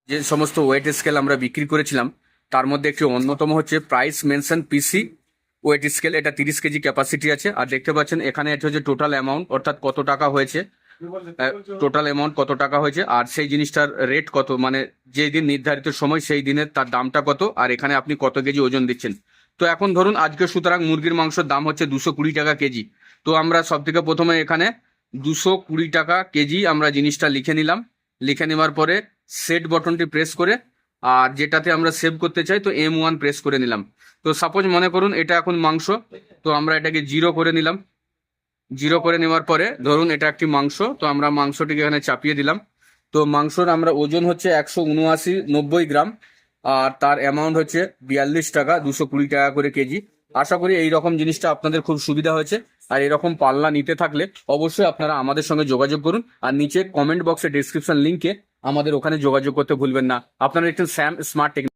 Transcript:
যে সমস্ত weight scale আমরা বিক্রি করেছিলাম তার মধ্যে একটি অন্যতম হচ্ছে প্রাইস মেনশন পিসি ওয়েট স্কেল। এটা 30 কেজি ক্যাপাসিটি আছে। আর দেখতে পাচ্ছেন এখানে এটা হচ্ছে টোটাল অ্যামাউন্ট, অর্থাৎ কত টাকা হয়েছে, টোটাল অ্যামাউন্ট কত টাকা হয়েছে, আর সেই জিনিসটার রেট কত, মানে যেই দিন নির্ধারিত সময় সেই দিনের তার দামটা কত, আর এখানে আপনি কত কেজি ওজন দিচ্ছেন। তো এখন ধরুন আজকে সুতরাং মুরগির মাংসের দাম হচ্ছে 220 টাকা কেজি। তো আমরা সব থেকে প্রথমে এখানে 220 টাকা কেজি আমরা জিনিসটা লিখে নিলাম। লিখে নেওয়ার পরে সেট বটনটি প্রেস করে, আর যেটাতে আমরা সেভ করতে চাই তো M1 প্রেস করে নিলাম। তো সাপোজ মনে করুন এটা এখন মাংস, তো আমরা এটাকে 0 করে নিলাম। 0 করে নেওয়ার পরে ধরুন এটা একটি মাংস, তো আমরা মাংসটিকে এখানে চাপিয়ে দিলাম। তো মাংসর আমরা ওজন হচ্ছে 179-90 গ্রাম, আর তার অ্যামাউন্ট হচ্ছে 42 টাকা, 220 টাকা করে কেজি। আশা করি এই রকম জিনিসটা আপনাদের খুব সুবিধা হয়েছে। আর এরকম পাল্লা নিতে থাকলে অবশ্যই আপনারা আমাদের সঙ্গে যোগাযোগ করুন, আর নিচে কমেন্ট বক্সে ডেসক্রিপশন লিঙ্কে আমাদের ওখানে যোগাযোগ করতে ভুলবেন না। আপনারা একটু স্যাম স্মার্ট টেকনিক